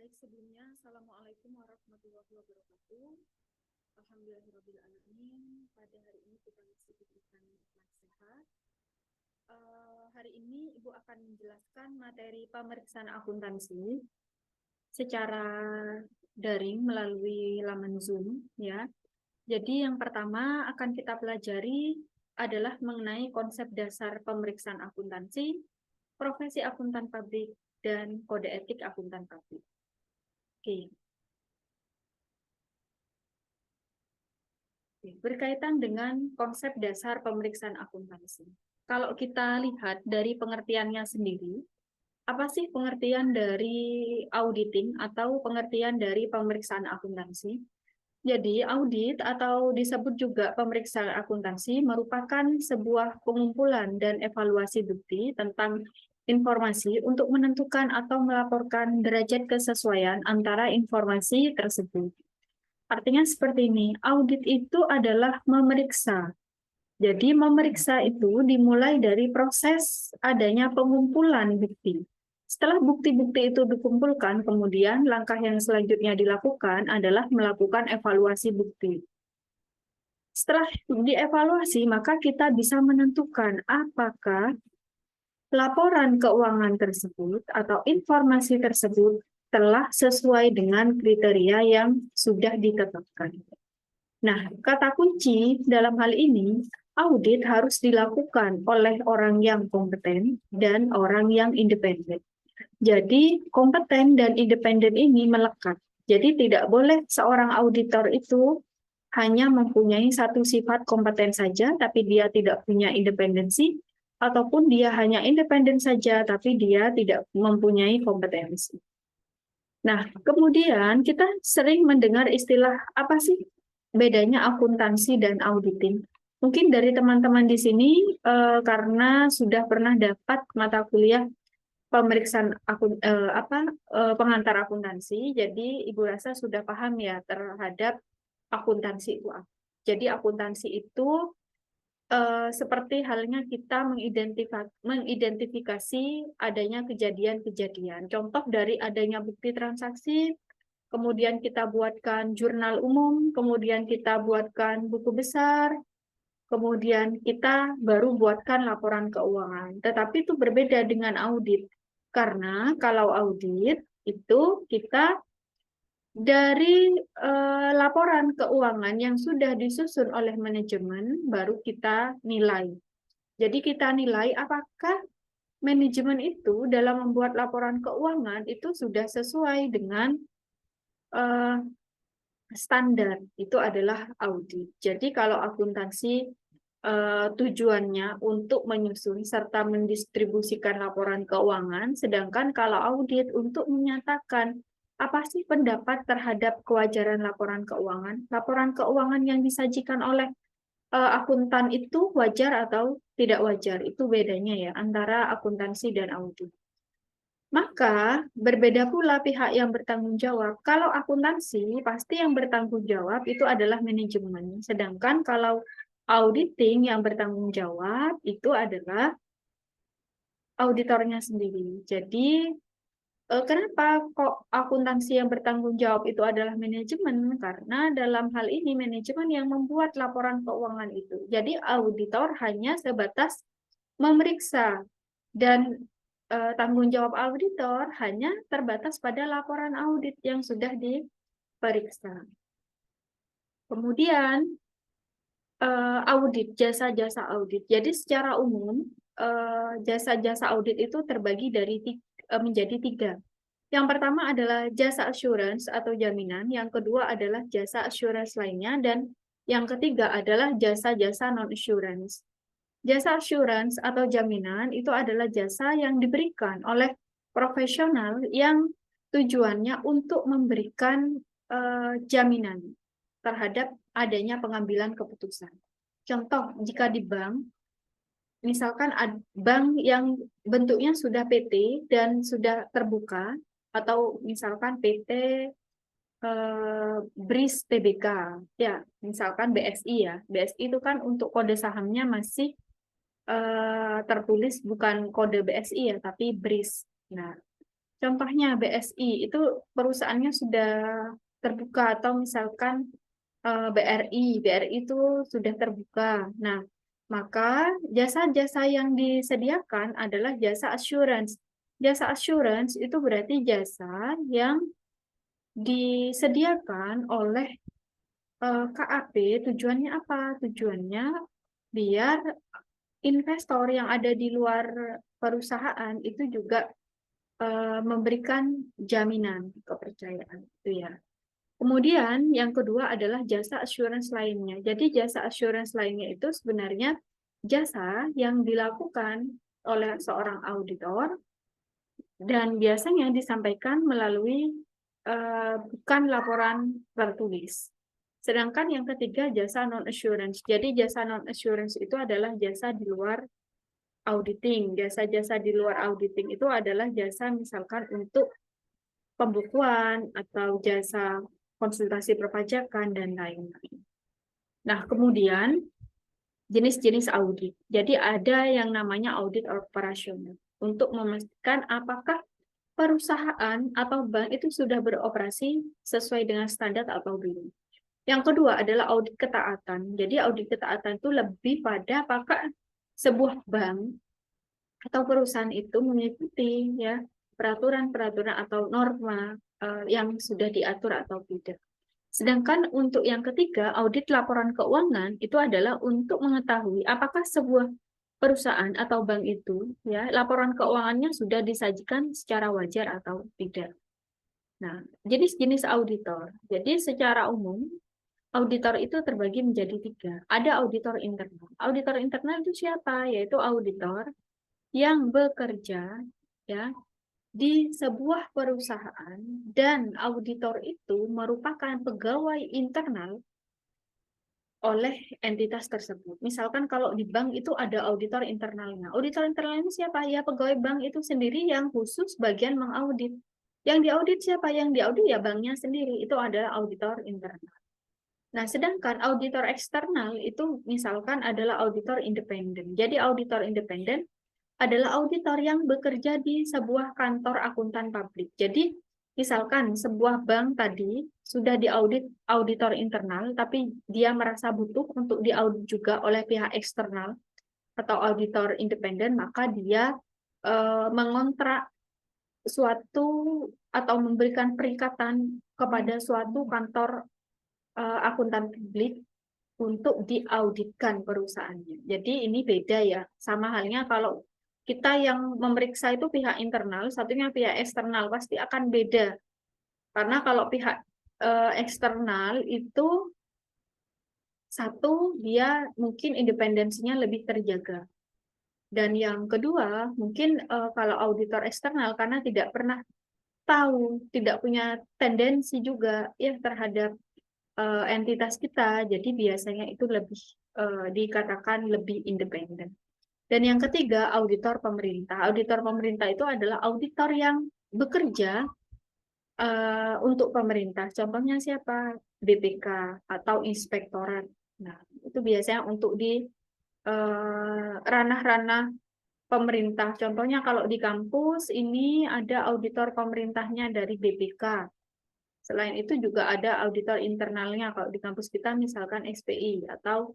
Baik, sebelumnya Assalamualaikum warahmatullahi wabarakatuh. Alhamdulillahirrahmanirrahim. Pada hari ini kita masih diberikan nikmat sehat. Hari ini Ibu akan menjelaskan materi pemeriksaan akuntansi secara daring melalui laman Zoom, ya. Jadi yang pertama akan kita pelajari adalah mengenai konsep dasar pemeriksaan akuntansi, profesi akuntan pabrik, dan kode etik akuntan pabrik. Oke. Berkaitan dengan konsep dasar pemeriksaan akuntansi. Kalau kita lihat dari pengertiannya sendiri, apa sih pengertian dari auditing atau pengertian dari pemeriksaan akuntansi? Jadi, audit atau disebut juga pemeriksaan akuntansi merupakan sebuah pengumpulan dan evaluasi bukti tentang informasi untuk menentukan atau melaporkan derajat kesesuaian antara informasi tersebut. Artinya seperti ini, audit itu adalah memeriksa. Jadi memeriksa itu dimulai dari proses adanya pengumpulan bukti. Setelah bukti-bukti itu dikumpulkan, kemudian langkah yang selanjutnya dilakukan adalah melakukan evaluasi bukti. Setelah dievaluasi, maka kita bisa menentukan apakah laporan keuangan tersebut atau informasi tersebut telah sesuai dengan kriteria yang sudah ditetapkan. Nah, kata kunci dalam hal ini, audit harus dilakukan oleh orang yang kompeten dan orang yang independen. Jadi, kompeten dan independen ini melekat. Jadi, tidak boleh seorang auditor itu hanya mempunyai satu sifat kompeten saja, tapi dia tidak punya independensi, ataupun dia hanya independen saja, tapi dia tidak mempunyai kompetensi. Nah, kemudian kita sering mendengar istilah apa sih bedanya akuntansi dan auditing? Mungkin dari teman-teman di sini karena sudah pernah dapat mata kuliah pemeriksaan pengantar akuntansi, jadi Ibu rasa sudah paham ya terhadap akuntansi itu apa. Jadi akuntansi itu seperti halnya kita mengidentifikasi adanya kejadian-kejadian. Contoh dari adanya bukti transaksi, kemudian kita buatkan jurnal umum, kemudian kita buatkan buku besar, kemudian kita baru buatkan laporan keuangan. Tetapi itu berbeda dengan audit. Karena kalau audit itu kita dari laporan keuangan yang sudah disusun oleh manajemen, baru kita nilai. Jadi kita nilai apakah manajemen itu dalam membuat laporan keuangan itu sudah sesuai dengan standar. Itu adalah audit. Jadi kalau akuntansi tujuannya untuk menyusun serta mendistribusikan laporan keuangan, sedangkan kalau audit untuk menyatakan apa sih pendapat terhadap kewajaran laporan keuangan? Laporan keuangan yang disajikan oleh akuntan itu wajar atau tidak wajar? Itu bedanya ya antara akuntansi dan audit. Maka berbeda pula pihak yang bertanggung jawab. Kalau akuntansi, pasti yang bertanggung jawab itu adalah manajemen. Sedangkan kalau auditing yang bertanggung jawab itu adalah auditornya sendiri. Jadi kenapa kok akuntansi yang bertanggung jawab itu adalah manajemen? Karena dalam hal ini manajemen yang membuat laporan keuangan itu. Jadi auditor hanya sebatas memeriksa dan tanggung jawab auditor hanya terbatas pada laporan audit yang sudah diperiksa. Kemudian audit, jasa-jasa audit. Jadi secara umum jasa-jasa audit itu terbagi menjadi tiga. Yang pertama adalah jasa assurance atau jaminan, yang kedua adalah jasa assurance lainnya, dan yang ketiga adalah jasa-jasa non-assurance. Jasa assurance atau jaminan itu adalah jasa yang diberikan oleh profesional yang tujuannya untuk memberikan jaminan terhadap adanya pengambilan keputusan. Contoh, jika di bank, misalkan bank yang bentuknya sudah PT dan sudah terbuka, atau misalkan PT BRIS TBK, ya misalkan BSI ya, BSI itu kan untuk kode sahamnya masih tertulis bukan kode BSI ya, tapi BRIS. Nah, Contohnya BSI itu perusahaannya sudah terbuka, atau misalkan BRI itu sudah terbuka. Nah, maka jasa-jasa yang disediakan adalah jasa assurance. Jasa assurance itu berarti jasa yang disediakan oleh KAP. Tujuannya apa? Tujuannya biar investor yang ada di luar perusahaan itu juga memberikan jaminan kepercayaan itu ya. Kemudian yang kedua adalah jasa assurance lainnya. Jadi jasa assurance lainnya itu sebenarnya jasa yang dilakukan oleh seorang auditor dan biasanya disampaikan melalui bukan laporan tertulis. Sedangkan yang ketiga jasa non-assurance. Jadi jasa non-assurance itu adalah jasa di luar auditing. Jasa-jasa di luar auditing itu adalah jasa misalkan untuk pembukuan atau jasa konsultasi perpajakan dan lain-lain. Nah, kemudian jenis-jenis audit. Jadi ada yang namanya audit operasional untuk memastikan apakah perusahaan atau bank itu sudah beroperasi sesuai dengan standar atau belum. Yang kedua adalah audit ketaatan. Jadi audit ketaatan itu lebih pada apakah sebuah bank atau perusahaan itu mengikuti ya peraturan-peraturan atau norma yang sudah diatur atau tidak. Sedangkan untuk yang ketiga, audit laporan keuangan itu adalah untuk mengetahui apakah sebuah perusahaan atau bank itu ya laporan keuangannya sudah disajikan secara wajar atau tidak. Nah, jenis-jenis auditor. Jadi secara umum auditor itu terbagi menjadi tiga. Ada auditor internal. Auditor internal itu siapa? Yaitu auditor yang bekerja ya di sebuah perusahaan dan auditor itu merupakan pegawai internal oleh entitas tersebut. Misalkan kalau di bank itu ada auditor internalnya. Auditor internalnya siapa? Ya pegawai bank itu sendiri yang khusus bagian mengaudit. Yang diaudit siapa? Yang diaudit ya banknya sendiri. Itu adalah auditor internal. Nah, sedangkan auditor eksternal itu misalkan adalah auditor independen. Jadi auditor independen adalah auditor yang bekerja di sebuah kantor akuntan publik. Jadi, misalkan sebuah bank tadi sudah diaudit auditor internal, tapi dia merasa butuh untuk diaudit juga oleh pihak eksternal atau auditor independen, maka dia mengontrak suatu atau memberikan perikatan kepada suatu kantor akuntan publik untuk diauditkan perusahaannya. Jadi ini beda ya, sama halnya kalau kita yang memeriksa itu pihak internal, satunya pihak eksternal, pasti akan beda. Karena kalau pihak eksternal itu satu, dia mungkin independensinya lebih terjaga. Dan yang kedua, mungkin kalau auditor eksternal karena tidak pernah tahu, tidak punya tendensi juga ya terhadap entitas kita, jadi biasanya itu lebih dikatakan lebih independen. Dan yang ketiga, auditor pemerintah. Auditor pemerintah itu adalah auditor yang bekerja untuk pemerintah. Contohnya siapa? BPK atau inspektorat. Nah, itu biasanya untuk di ranah-ranah pemerintah. Contohnya kalau di kampus ini ada auditor pemerintahnya dari BPK. Selain itu juga ada auditor internalnya kalau di kampus kita misalkan SPI atau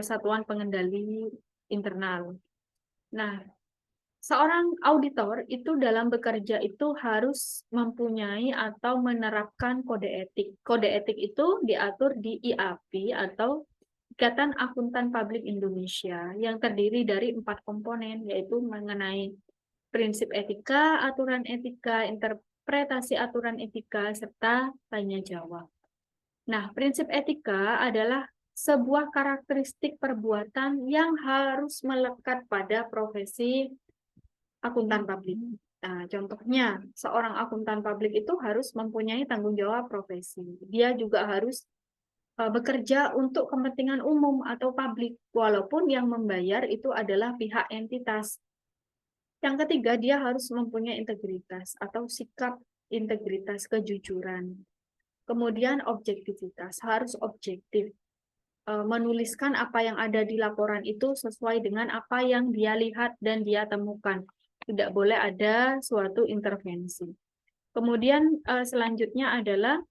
Satuan Pengendali Internal. Nah, seorang auditor itu dalam bekerja itu harus mempunyai atau menerapkan kode etik. Kode etik itu diatur di IAP atau Ikatan Akuntan Publik Indonesia yang terdiri dari 4 komponen, yaitu mengenai prinsip etika, aturan etika, interpretasi aturan etika, serta tanya jawab. Nah, prinsip etika adalah sebuah karakteristik perbuatan yang harus melekat pada profesi akuntan publik. Nah, contohnya, seorang akuntan publik itu harus mempunyai tanggung jawab profesi. Dia juga harus bekerja untuk kepentingan umum atau publik, walaupun yang membayar itu adalah pihak entitas. Yang ketiga, dia harus mempunyai integritas atau sikap integritas, kejujuran. Kemudian objektivitas, harus objektif. Menuliskan apa yang ada di laporan itu sesuai dengan apa yang dia lihat dan dia temukan. Tidak boleh ada suatu intervensi. Kemudian selanjutnya adalah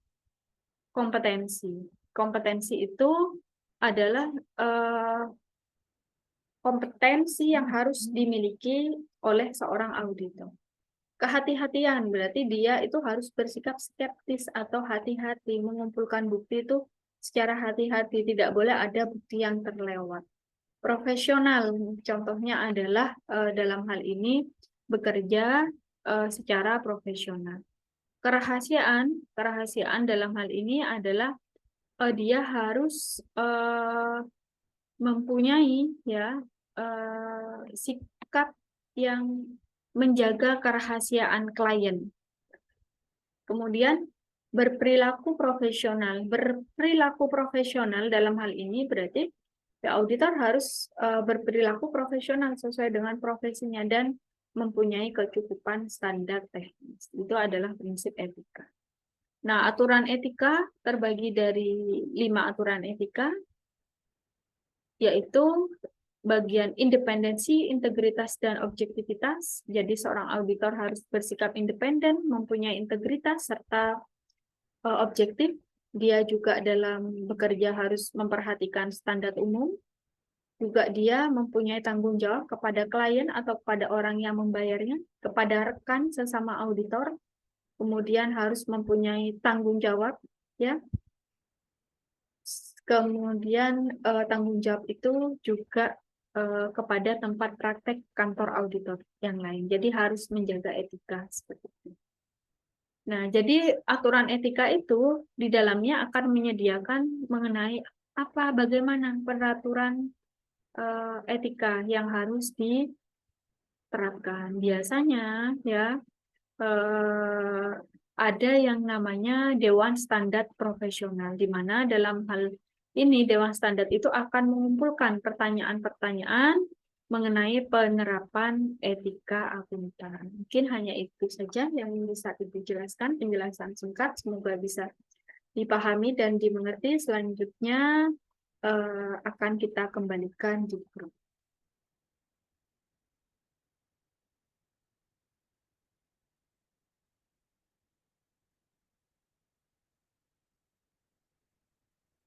kompetensi. Kompetensi itu adalah kompetensi yang harus dimiliki oleh seorang auditor. Kehati-hatian berarti dia itu harus bersikap skeptis atau hati-hati, mengumpulkan bukti itu secara hati-hati, tidak boleh ada bukti yang terlewat. Profesional, contohnya adalah dalam hal ini bekerja secara profesional. Kerahasiaan dalam hal ini adalah dia harus mempunyai ya sikap yang menjaga kerahasiaan klien. Kemudian berperilaku profesional. Berperilaku profesional dalam hal ini berarti auditor harus berperilaku profesional sesuai dengan profesinya dan mempunyai kecukupan standar teknis. Itu adalah prinsip etika. Nah, aturan etika terbagi dari 5 aturan etika, yaitu bagian independensi, integritas, dan objektivitas. Jadi seorang auditor harus bersikap independen, mempunyai integritas, serta objektif. Dia juga dalam bekerja harus memperhatikan standar umum. Juga dia mempunyai tanggung jawab kepada klien atau kepada orang yang membayarnya, kepada rekan sesama auditor. Kemudian harus mempunyai tanggung jawab, ya. Kemudian tanggung jawab itu juga kepada tempat praktek kantor auditor yang lain. Jadi harus menjaga etika seperti itu. Nah, jadi aturan etika itu di dalamnya akan menyediakan mengenai bagaimana peraturan etika yang harus diterapkan. Biasanya ya ada yang namanya Dewan Standar Profesional, di mana dalam hal ini Dewan Standar itu akan mengumpulkan pertanyaan-pertanyaan mengenai penerapan etika akuntan. Mungkin hanya itu saja yang bisa Ibu jelaskan, penjelasan singkat, semoga bisa dipahami dan dimengerti. Selanjutnya akan kita kembalikan di grup.